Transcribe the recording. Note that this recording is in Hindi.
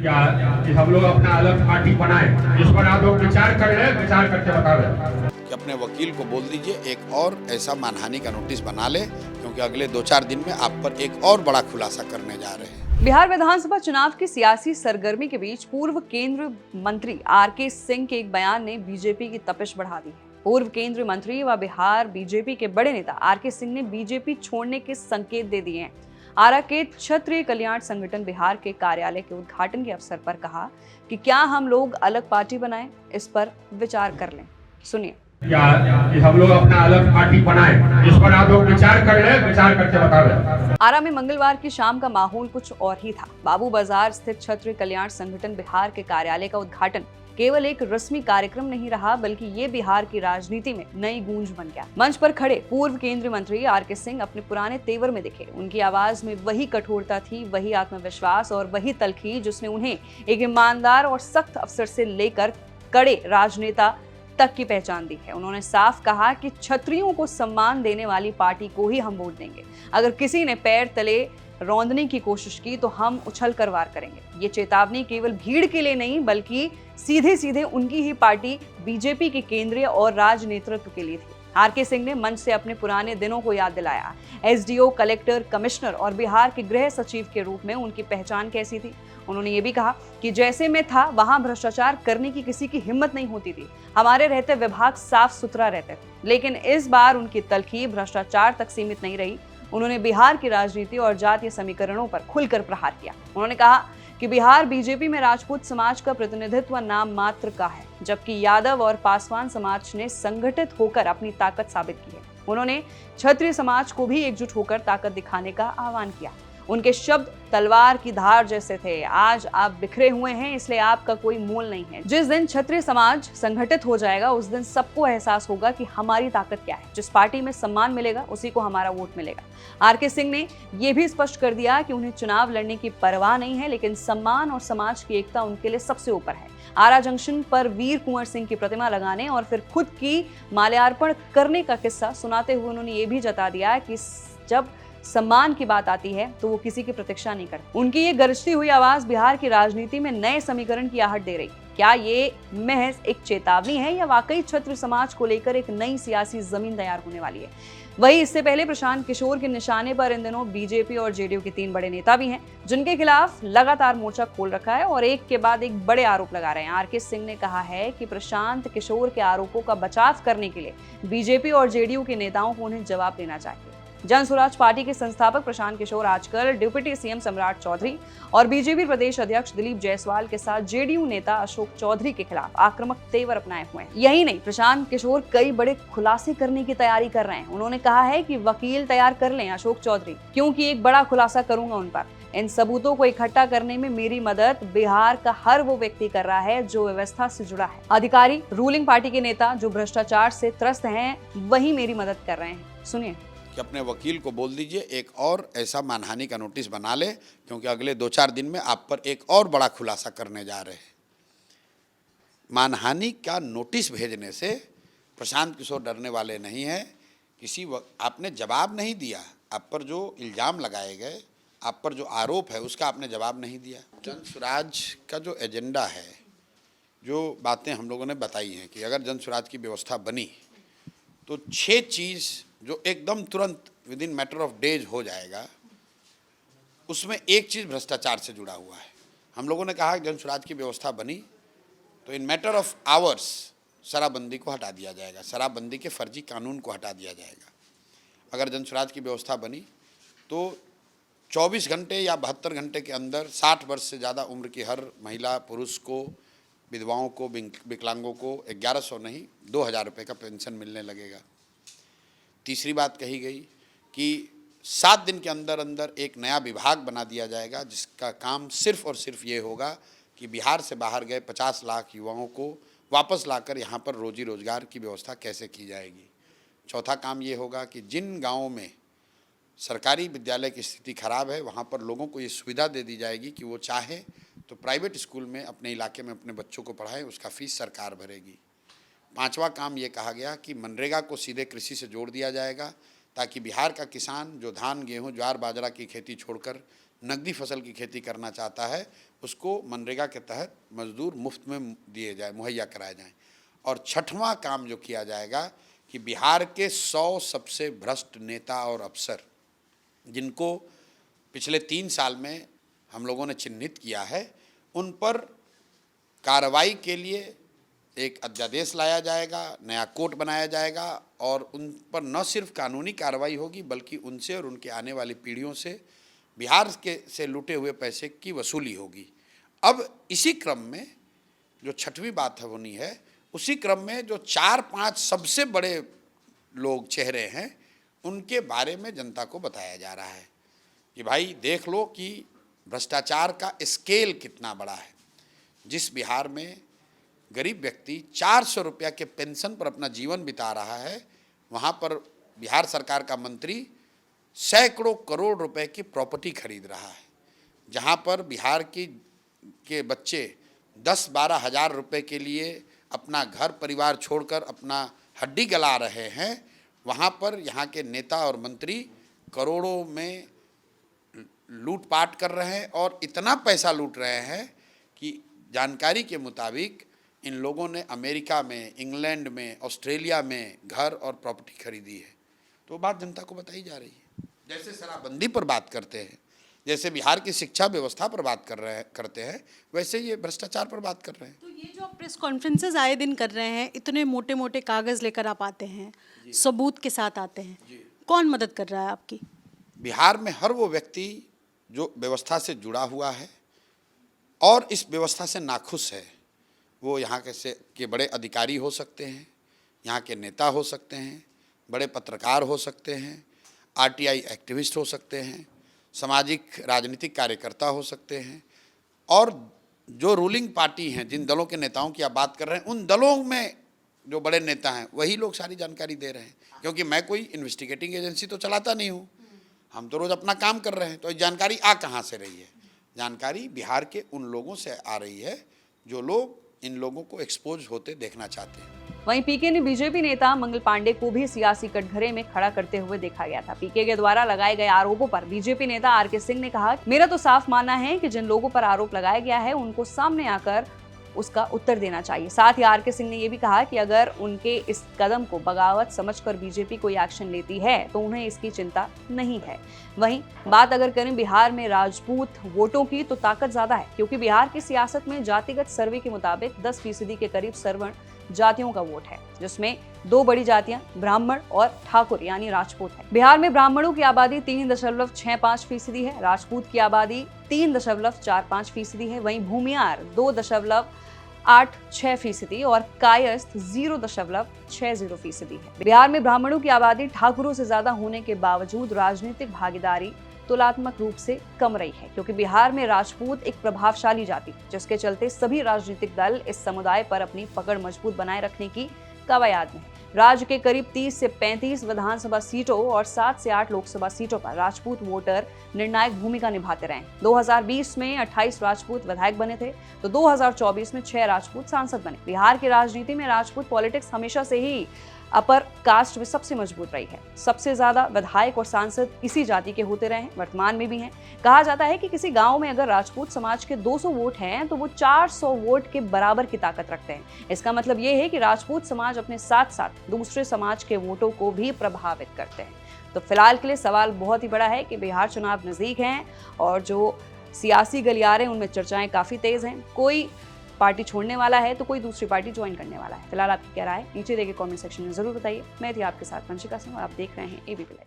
क्या कि हम लोग अपना अलग पार्टी बनाए, इस पर आप लोग विचार कर रहे हैं, विचार करके बता रहे कि अपने वकील को बोल दीजिए एक और ऐसा मानहानि का नोटिस बना ले, क्योंकि अगले 2-4 दिन में आप पर एक और बड़ा खुलासा करने जा रहे हैं। बिहार विधानसभा चुनाव की सियासी सरगर्मी के बीच पूर्व केंद्रीय मंत्री आरके सिंह के एक बयान ने बीजेपी की तपिश बढ़ा दी है। पूर्व केंद्रीय मंत्री व बिहार बीजेपी के बड़े नेता आरके सिंह ने बीजेपी छोड़ने के संकेत दे दिए हैं। आरा के क्षत्रिय कल्याण संगठन बिहार के कार्यालय के उद्घाटन के अवसर पर कहा कि क्या हम लोग अलग पार्टी बनाएं, इस पर विचार कर लें। सुनिए। क्या कि हम लोग अपना अलग पार्टी बनाए, इस पर आप लोग विचार कर रहे हैं, विचार करके बता रहे। आरा में मंगलवार की शाम का माहौल कुछ और ही था। बाबू बाजार स्थित क्षत्रिय कल्याण संगठन बिहार के कार्यालय का उद्घाटन केवल एक रस्मी कार्यक्रम नहीं रहा, बल्कि ये बिहार की राजनीति में नई गूंज बन गया। मंच पर खड़े पूर्व केंद्रीय मंत्री आरके सिंह अपने पुराने तेवर में दिखे। उनकी आवाज में वही कठोरता थी, वही आत्मविश्वास और वही तलखी जिसने उन्हें एक ईमानदार और सख्त अफसर से लेकर कड़े राजनेता तक की पहचान दी है। उन्होंने साफ कहा कि क्षत्रियों को सम्मान देने वाली पार्टी को ही हम वोट देंगे। अगर किसी ने पैर तले रौंदने की कोशिश की तो हम उछल कर वार करेंगे। ये चेतावनी केवल भीड़ के लिए नहीं, बल्कि सीधे सीधे उनकी ही पार्टी बीजेपी के केंद्रीय और राज्य नेतृत्व के लिए थी। आरके सिंह ने मंच से अपने पुराने दिनों को याद दिलाया। एसडीओ, कलेक्टर, कमिश्नर और बिहार के गृह सचिव के रूप में उनकी पहचान कैसी थी। उन्होंने ये भी कहा कि जैसे मैं था वहां भ्रष्टाचार करने की किसी की हिम्मत नहीं होती थी। हमारे रहते विभाग साफ सुथरा रहते थे। लेकिन इस बार उनकी तलखी भ्रष्टाचार तक सीमित नहीं रही। उन्होंने बिहार की राजनीति और जातीय समीकरणों पर खुलकर प्रहार किया। उन्होंने कहा कि बिहार बीजेपी में राजपूत समाज का प्रतिनिधित्व नाम मात्र का है, जबकि यादव और पासवान समाज ने संगठित होकर अपनी ताकत साबित की है। उन्होंने क्षत्रिय समाज को भी एकजुट होकर ताकत दिखाने का आह्वान किया। उनके शब्द तलवार की धार जैसे थे। आज आप बिखरे हुए हैं, इसलिए आपका कोई मोल नहीं है। जिस दिन क्षत्रिय समाज संगठित हो जाएगा, उस दिन सबको एहसास होगा कि हमारी ताकत क्या है। जिस पार्टी में सम्मान मिलेगा, उसी को हमारा वोट मिलेगा। आरके सिंह ने यह भी स्पष्ट कर दिया कि उन्हें चुनाव लड़ने की परवाह नहीं है, लेकिन सम्मान और समाज की एकता उनके लिए सबसे ऊपर है। आरा जंक्शन पर वीर कुंवर सिंह की प्रतिमा लगाने और फिर खुद की माल्यार्पण करने का किस्सा सुनाते हुए उन्होंने ये भी जता दिया कि जब सम्मान की बात आती है तो वो किसी की प्रतीक्षा नहीं करते। उनकी ये गरजती हुई आवाज बिहार की राजनीति में नए समीकरण की आहट दे रही। क्या ये महज एक चेतावनी है या वाकई क्षत्रिय समाज को लेकर एक नई सियासी जमीन तैयार होने वाली है? वही इससे पहले प्रशांत किशोर के निशाने पर इन दिनों बीजेपी और जेडीयू के 3 बड़े नेता भी हैं, जिनके खिलाफ लगातार मोर्चा खोल रखा है और एक के बाद एक बड़े आरोप लगा रहे हैं। आरके सिंह ने कहा है कि प्रशांत किशोर के आरोपों का बचाव करने के लिए बीजेपी और जेडीयू के नेताओं को उन्हें जवाब देना चाहिए। जन स्वराज पार्टी के संस्थापक प्रशांत किशोर आजकल डिप्टी सीएम सम्राट चौधरी और बीजेपी प्रदेश अध्यक्ष दिलीप जायसवाल के साथ जेडीयू नेता अशोक चौधरी के खिलाफ आक्रामक तेवर अपनाए हुए हैं। यही नहीं, प्रशांत किशोर कई बड़े खुलासे करने की तैयारी कर रहे हैं। उन्होंने कहा है कि वकील तैयार कर लें अशोक चौधरी, क्योंकि एक बड़ा खुलासा करूंगा उन पर। इन सबूतों को इकट्ठा करने में मेरी मदद बिहार का हर वो व्यक्ति कर रहा है जो व्यवस्था से जुड़ा है। अधिकारी, रूलिंग पार्टी के नेता जो भ्रष्टाचार से त्रस्त हैं, वही मेरी मदद कर रहे हैं। सुनिए। कि अपने वकील को बोल दीजिए एक और ऐसा मानहानि का नोटिस बना ले, क्योंकि अगले 2-4 दिन में आप पर एक और बड़ा खुलासा करने जा रहे हैं। मानहानि का नोटिस भेजने से प्रशांत किशोर डरने वाले नहीं हैं। आपने जवाब नहीं दिया, आप पर जो इल्ज़ाम लगाए गए, आप पर जो आरोप है, उसका आपने जवाब नहीं दिया। जन स्वराज का जो एजेंडा है, जो बातें हम लोगों ने बताई हैं कि अगर जन स्वराज की व्यवस्था बनी तो 6 चीज़ जो एकदम तुरंत with in matter of days हो जाएगा, उसमें एक चीज़ भ्रष्टाचार से जुड़ा हुआ है। हम लोगों ने कहा कि जन स्वराज की व्यवस्था बनी तो इन मैटर ऑफ आवर्स शराबबंदी को हटा दिया जाएगा, शराबबंदी के फर्जी कानून को हटा दिया जाएगा। अगर जन स्वराज की व्यवस्था बनी तो 24 घंटे या 72 घंटे के अंदर 60 वर्ष से ज़्यादा उम्र की हर महिला पुरुष को, विधवाओं को, विकलांगों को 1100 नहीं 2000 रुपये का पेंशन मिलने लगेगा। तीसरी बात कही गई कि 7 दिन के अंदर अंदर एक नया विभाग बना दिया जाएगा, जिसका काम सिर्फ और सिर्फ ये होगा कि बिहार से बाहर गए 50 लाख युवाओं को वापस लाकर यहाँ पर रोजी रोजगार की व्यवस्था कैसे की जाएगी। चौथा काम ये होगा कि जिन गाँवों में सरकारी विद्यालय की स्थिति खराब है, वहाँ पर लोगों को ये सुविधा दे दी जाएगी कि वो चाहे तो प्राइवेट स्कूल में अपने इलाके में अपने बच्चों को पढ़ाएं, उसका फीस सरकार भरेगी। 5वां काम ये कहा गया कि मनरेगा को सीधे कृषि से जोड़ दिया जाएगा, ताकि बिहार का किसान जो धान, गेहूं, ज्वार, बाजरा की खेती छोड़कर नकदी फसल की खेती करना चाहता है उसको मनरेगा के तहत मजदूर मुफ्त में दिए जाए, मुहैया कराए जाएं। और छठवां काम जो किया जाएगा कि बिहार के 100 सबसे भ्रष्ट नेता और अफसर जिनको पिछले 3 साल में हम लोगों ने चिन्हित किया है, उन पर कार्रवाई के लिए एक अध्यादेश लाया जाएगा, नया कोर्ट बनाया जाएगा और उन पर न सिर्फ कानूनी कार्रवाई होगी बल्कि उनसे और उनके आने वाली पीढ़ियों से बिहार के से लूटे हुए पैसे की वसूली होगी। अब इसी क्रम में जो छठवीं बात है होनी है, उसी क्रम में जो 4-5 सबसे बड़े लोग चेहरे हैं उनके बारे में जनता को बताया जा रहा है कि भाई देख लो कि भ्रष्टाचार का स्केल कितना बड़ा है। जिस बिहार में गरीब व्यक्ति 400 रुपया के पेंशन पर अपना जीवन बिता रहा है, वहाँ पर बिहार सरकार का मंत्री सैकड़ों करोड़ रुपए की प्रॉपर्टी खरीद रहा है। जहाँ पर बिहार के बच्चे 10-12 हज़ार रुपये के लिए अपना घर परिवार छोड़कर अपना हड्डी गला रहे हैं, वहाँ पर यहाँ के नेता और मंत्री करोड़ों में लूटपाट कर रहे हैं और इतना पैसा लूट रहे हैं कि जानकारी के मुताबिक इन लोगों ने अमेरिका में, इंग्लैंड में, ऑस्ट्रेलिया में घर और प्रॉपर्टी खरीदी है। तो बात जनता को बताई जा रही है। जैसे शराबबंदी पर बात करते हैं, जैसे बिहार की शिक्षा व्यवस्था पर बात करते हैं, वैसे ये भ्रष्टाचार पर बात कर रहे हैं। तो ये जो आप प्रेस कॉन्फ्रेंसेज आए दिन कर रहे हैं, इतने मोटे मोटे कागज़ लेकर आप आते हैं, सबूत के साथ आते हैं, कौन मदद कर रहा है आपकी? बिहार में हर वो व्यक्ति जो व्यवस्था से जुड़ा हुआ है और इस व्यवस्था से नाखुश है, वो यहाँ के बड़े अधिकारी हो सकते हैं, यहाँ के नेता हो सकते हैं, बड़े पत्रकार हो सकते हैं, आरटीआई एक्टिविस्ट हो सकते हैं, सामाजिक राजनीतिक कार्यकर्ता हो सकते हैं और जो रूलिंग पार्टी हैं, जिन दलों के नेताओं की आप बात कर रहे हैं, उन दलों में जो बड़े नेता हैं वही लोग सारी जानकारी दे रहे हैं। क्योंकि मैं कोई इन्वेस्टिगेटिंग एजेंसी तो चलाता नहीं हूँ, हम तो रोज़ अपना काम कर रहे हैं। तो जानकारी आ कहाँ से रही है? जानकारी बिहार के उन लोगों से आ रही है जो लोग इन लोगों को एक्सपोज होते देखना चाहते हैं। वहीं पीके ने बीजेपी नेता मंगल पांडे को भी सियासी कटघरे में खड़ा करते हुए देखा गया था। पीके के द्वारा लगाए गए आरोपों पर बीजेपी नेता आरके सिंह ने कहा, मेरा तो साफ मानना है कि जिन लोगों पर आरोप लगाया गया है उनको सामने आकर उसका उत्तर देना चाहिए। साथ ही आरके सिंह ने यह भी कहा कि अगर उनके इस कदम को बगावत समझकर बीजेपी कोई एक्शन लेती है तो उन्हें इसकी चिंता नहीं है। वहीं बात अगर करें बिहार में राजपूत वोटों की, तो ताकत ज्यादा है क्योंकि बिहार की सियासत में जातिगत सर्वे के मुताबिक 10% के करीब सवर्ण जातियों का वोट है, जिसमें 2 बड़ी जातियां ब्राह्मण और ठाकुर यानी राजपूत है। बिहार में ब्राह्मणों की आबादी 3.65% है, राजपूत की आबादी 3.45% है, वहीं भूमियार 2.86% और कायस्थ 0.60% है। बिहार में ब्राह्मणों की आबादी ठाकुरों से ज्यादा होने के बावजूद राजनीतिक भागीदारी तुलनात्मक रूप से कम रही है, क्योंकि बिहार में राजपूत एक प्रभावशाली जाति, जिसके चलते सभी राजनीतिक दल इस समुदाय पर अपनी पकड़ मजबूत बनाए रखने की कवायद में। राज्य के करीब 30 से 35 विधानसभा सीटों और 7 से 8 लोकसभा सीटों पर राजपूत वोटर निर्णायक भूमिका निभाते रहे। 2020 में 28 राजपूत विधायक बने थे, तो 2024 में 6 राजपूत सांसद बने। बिहार की राजनीति में राजपूत पॉलिटिक्स हमेशा से ही अपर कास्ट में सबसे मजबूत रही है। सबसे ज्यादा विधायक और सांसद इसी जाति के होते रहे हैं, वर्तमान में भी हैं। कहा जाता है कि किसी गांव में अगर राजपूत समाज के 200 वोट हैं तो वो 400 वोट के बराबर की ताकत रखते हैं। इसका मतलब ये है कि राजपूत समाज अपने साथ साथ दूसरे समाज के वोटों को भी प्रभावित करते हैं। तो फिलहाल के लिए सवाल बहुत ही बड़ा है कि बिहार चुनाव नजदीक हैं और जो सियासी गलियारे उनमें चर्चाएं काफी तेज हैं। कोई पार्टी छोड़ने वाला है तो कोई दूसरी पार्टी ज्वाइन करने वाला है। फिलहाल आपकी क्या राय है नीचे देखे कमेंट सेक्शन में जरूर बताइए। मैं थी आपके साथ वंशिका सिंह और आप देख रहे हैं एबीपी लाइव।